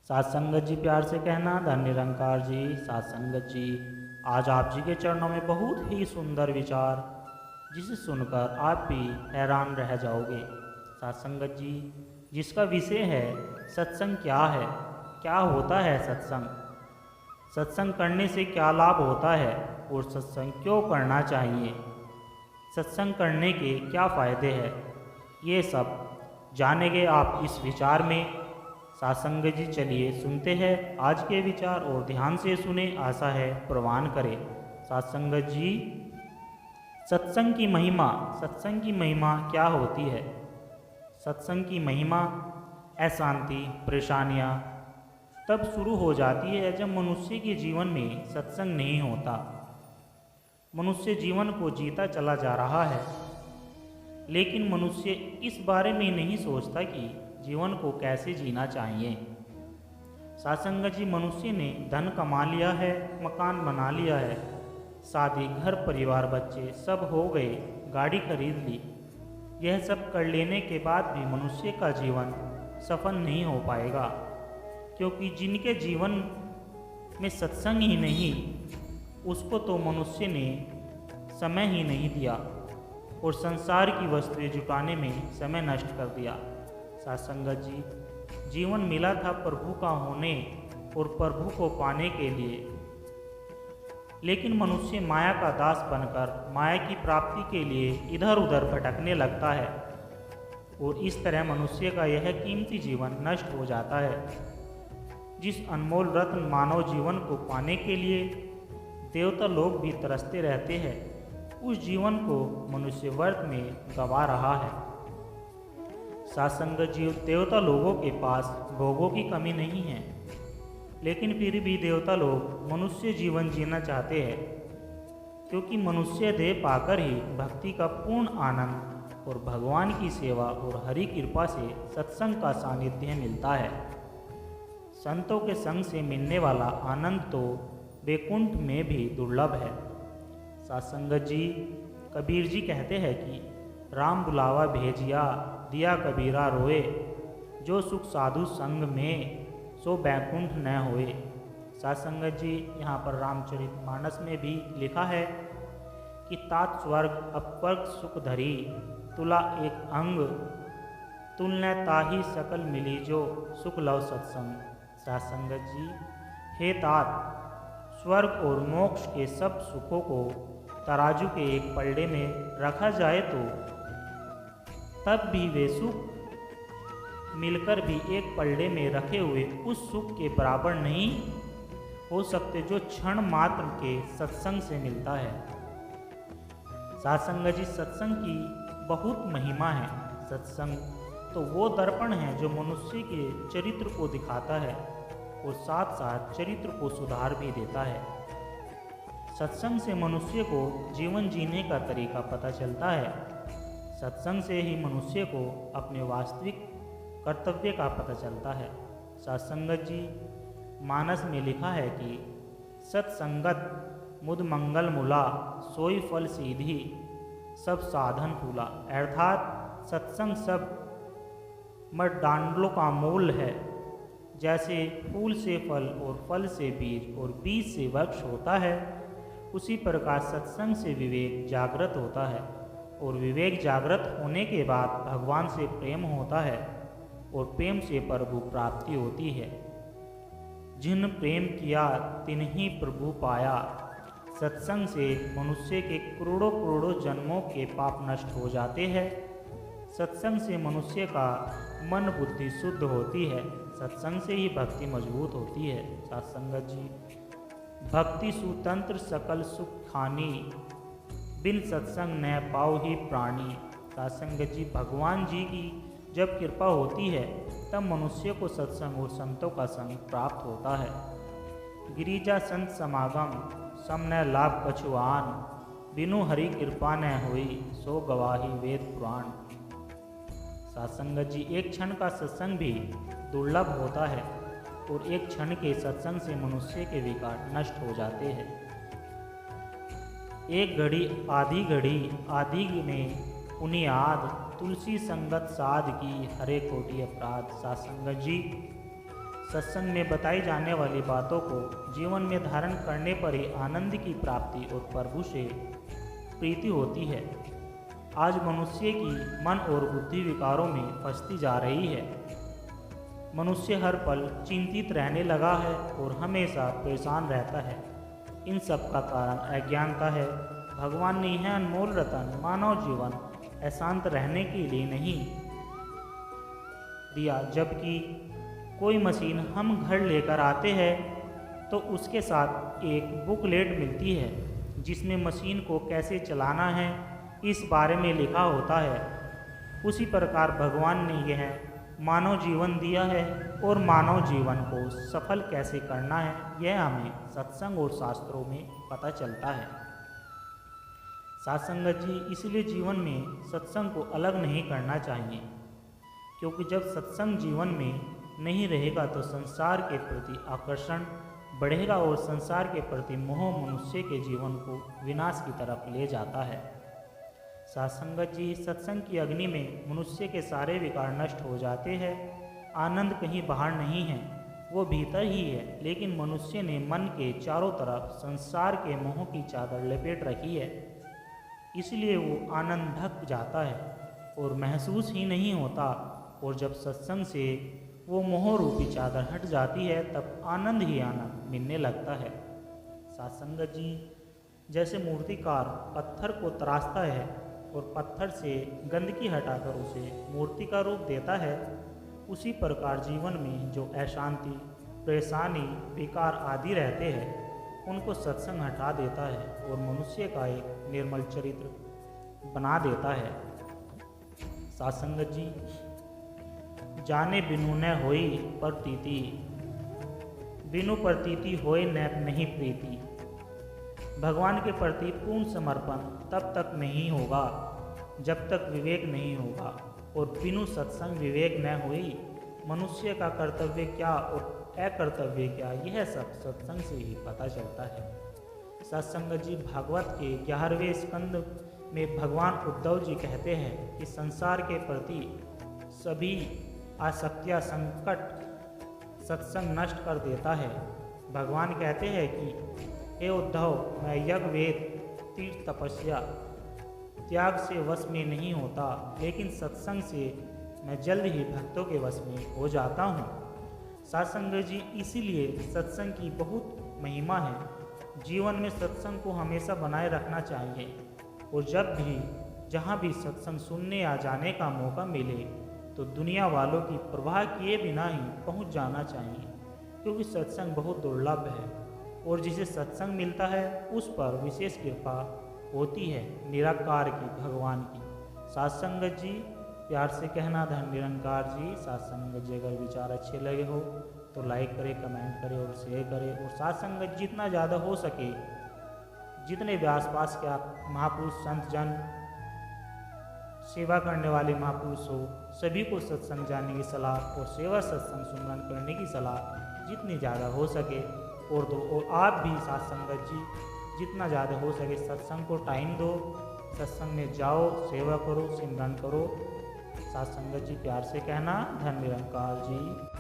साथ संगत जी प्यार से कहना, धन निरंकार जी। साथ संगत जी, आज आप जी के चरणों में बहुत ही सुंदर विचार, जिसे सुनकर आप भी हैरान रह जाओगे। साथ संगत जी, जिसका विषय है सत्संग क्या है, क्या होता है सत्संग, सत्संग करने से क्या लाभ होता है और सत्संग क्यों करना चाहिए, सत्संग करने के क्या फ़ायदे हैं, ये सब जानेंगे आप इस विचार में। सासंग जी, चलिए सुनते हैं आज के विचार और ध्यान से सुने, आशा है प्रवान करें। सासंग जी, सत्संग की महिमा, सत्संग की महिमा क्या होती है। सत्संग की महिमा अशांति, परेशानियाँ तब शुरू हो जाती है जब मनुष्य के जीवन में सत्संग नहीं होता। मनुष्य जीवन को जीता चला जा रहा है, लेकिन मनुष्य इस बारे में नहीं सोचता कि जीवन को कैसे जीना चाहिए। सासंग जी, मनुष्य ने धन कमा लिया है, मकान बना लिया है, शादी, घर परिवार, बच्चे सब हो गए, गाड़ी खरीद ली। यह सब कर लेने के बाद भी मनुष्य का जीवन सफल नहीं हो पाएगा, क्योंकि जिनके जीवन में सत्संग ही नहीं, उसको तो मनुष्य ने समय ही नहीं दिया और संसार की वस्तुएं जुटाने में समय नष्ट कर दिया। सासंगत जी, जीवन मिला था प्रभु का होने और प्रभु को पाने के लिए, लेकिन मनुष्य माया का दास बनकर माया की प्राप्ति के लिए इधर उधर भटकने लगता है और इस तरह मनुष्य का यह कीमती जीवन नष्ट हो जाता है। जिस अनमोल रत्न मानव जीवन को पाने के लिए देवता लोग भी तरसते रहते हैं, उस जीवन को मनुष्य वर्त में गंवा रहा है। सासंग जीव, देवता लोगों के पास भोगों की कमी नहीं है, लेकिन फिर भी देवता लोग मनुष्य जीवन जीना चाहते हैं, क्योंकि मनुष्य देह पाकर ही भक्ति का पूर्ण आनंद और भगवान की सेवा और हरि कृपा से सत्संग का सानिध्य मिलता है। संतों के संग से मिलने वाला आनंद तो वैकुंठ में भी दुर्लभ है। सासंगत जी, कबीर जी कहते हैं कि राम बुलावा भेजिया, दिया कबीरा रोए, जो सुख साधु संग में, सो बैकुंठ न होए। सासंगत जी, यहाँ पर रामचरितमानस में भी लिखा है कि तात स्वर्ग अपवर्ग सुख धरी, तुला एक अंग, तुलने ताही सकल मिली, जो सुख लव सत्संग। सासंगत जी, हे तात, स्वर्ग और मोक्ष के सब सुखों को तराजू के एक पलड़े में रखा जाए तो तब भी वे सुख मिलकर भी एक पलड़े में रखे हुए उस सुख के बराबर नहीं हो सकते जो क्षण मात्र के सत्संग से मिलता है। सासंग जी, सत्संग की बहुत महिमा है। सत्संग तो वो दर्पण है जो मनुष्य के चरित्र को दिखाता है और साथ साथ चरित्र को सुधार भी देता है। सत्संग से मनुष्य को जीवन जीने का तरीका पता चलता है। सत्संग से ही मनुष्य को अपने वास्तविक कर्तव्य का पता चलता है। सत्संगत जी, मानस में लिखा है कि सत्संगत मुद मंगल मूला, सोई फल सीधी, सब साधन फूला। अर्थात सत्संग सब मरडांडलों का मूल है। जैसे फूल से फल और फल से बीज और बीज से वृक्ष होता है, उसी प्रकार सत्संग से विवेक जागृत होता है और विवेक जागृत होने के बाद भगवान से प्रेम होता है और प्रेम से प्रभु प्राप्ति होती है। जिन प्रेम किया तिन्हीं प्रभु पाया। सत्संग से मनुष्य के करोड़ों करोड़ों जन्मों के पाप नष्ट हो जाते हैं। सत्संग से मनुष्य का मन बुद्धि शुद्ध होती है। सत्संग से ही भक्ति मजबूत होती है। सत्संगत जी, भक्ति सुतंत्र सकल सुख खानी, बिन सत्संग न पाओ ही प्राणी। सत्संगत जी, भगवान जी की जब कृपा होती है तब मनुष्य को सत्संग और संतों का संग प्राप्त होता है। गिरिजा संत समागम, सम न लाभ कछुआन, बिनु हरि कृपा न हुई, सो गवाही वेद पुराण। सत्संगत जी, एक क्षण का सत्संग भी दुर्लभ होता है और एक क्षण के सत्संग से मनुष्य के विकार नष्ट हो जाते हैं। एक घड़ी आधी में पुनियाद, तुलसी संगत साध की, हरे कोटि अपराध। सासंगत जी, सत्संग में बताई जाने वाली बातों को जीवन में धारण करने पर ही आनंद की प्राप्ति और प्रभु से प्रीति होती है। आज मनुष्य की मन और बुद्धि विकारों में फंसती जा रही है। मनुष्य हर पल चिंतित रहने लगा है और हमेशा परेशान रहता है। इन सब का कारण अज्ञानता है। भगवान ने यह अनमोल रतन मानव जीवन अशांत रहने के लिए नहीं दिया। जबकि कोई मशीन हम घर लेकर आते हैं तो उसके साथ एक बुकलेट मिलती है जिसमें मशीन को कैसे चलाना है इस बारे में लिखा होता है। उसी प्रकार भगवान ने यह मानव जीवन दिया है और मानव जीवन को सफल कैसे करना है यह हमें सत्संग और शास्त्रों में पता चलता है। साधसंगत जी, इसलिए जीवन में सत्संग को अलग नहीं करना चाहिए, क्योंकि जब सत्संग जीवन में नहीं रहेगा तो संसार के प्रति आकर्षण बढ़ेगा और संसार के प्रति मोह मनुष्य के जीवन को विनाश की तरफ ले जाता है। साधसंगत जी, सत्संग की अग्नि में मनुष्य के सारे विकार नष्ट हो जाते हैं। आनंद कहीं बाहर नहीं है, वो भीतर ही है। लेकिन मनुष्य ने मन के चारों तरफ संसार के मोह की चादर लपेट रखी है, इसलिए वो आनंद ढक जाता है और महसूस ही नहीं होता। और जब सत्संग से वो मोह रूपी चादर हट जाती है तब आनंद ही आनंद मिलने लगता है। साधसंगत जी, जैसे मूर्तिकार पत्थर को तराशता है और पत्थर से गंदगी हटाकर उसे मूर्ति का रूप देता है, उसी प्रकार जीवन में जो अशांति, परेशानी, विकार आदि रहते हैं उनको सत्संग हटा देता है और मनुष्य का एक निर्मल चरित्र बना देता है। साधसंगत जी, जाने बिनु न होई प्रतीति, बिनु प्रतीति होए न नहीं प्रीति। भगवान के प्रति पूर्ण समर्पण तब तक नहीं होगा जब तक विवेक नहीं होगा, और बिनु सत्संग विवेक न होई। मनुष्य का कर्तव्य क्या और अकर्तव्य क्या, यह सब सत्संग से ही पता चलता है। सत्संग जी, भागवत के 11वें स्कंद में भगवान उद्धव जी कहते हैं कि संसार के प्रति सभी आसक्तियाँ संकट सत्संग नष्ट कर देता है। भगवान कहते हैं कि हे उद्धव, मैं यज्ञ, वेद, तीर्थ, तपस्या, त्याग से वश में नहीं होता, लेकिन सत्संग से मैं जल्द ही भक्तों के वश में हो जाता हूँ। साधसंग जी, इसीलिए सत्संग की बहुत महिमा है। जीवन में सत्संग को हमेशा बनाए रखना चाहिए और जब भी जहाँ भी सत्संग सुनने या जाने का मौका मिले तो दुनिया वालों की परवाह किए बिना ही पहुँच जाना चाहिए, क्योंकि सत्संग बहुत दुर्लभ है और जिसे सत्संग मिलता है उस पर विशेष कृपा होती है निराकार की, भगवान की। साधसंगत जी, प्यार से कहना धन निरंकार जी। साधसंगत जी, अगर विचार अच्छे लगे हो तो लाइक करें, कमेंट करें और शेयर करें। और साधसंगत जितना ज़्यादा हो सके, जितने भी आसपास के आप महापुरुष, संत जन, सेवा करने वाले महापुरुष हो, सभी को सत्संग जानने की सलाह और सेवा सत्संग सुमरन करने की सलाह जितनी ज़्यादा हो सके और दो। और आप भी साधसंगत जी, जितना ज़्यादा हो सके सत्संग को टाइम दो, सत्संग में जाओ, सेवा करो, सिमरन करो। साधसंगत जी, प्यार से कहना धन निरंकार जी।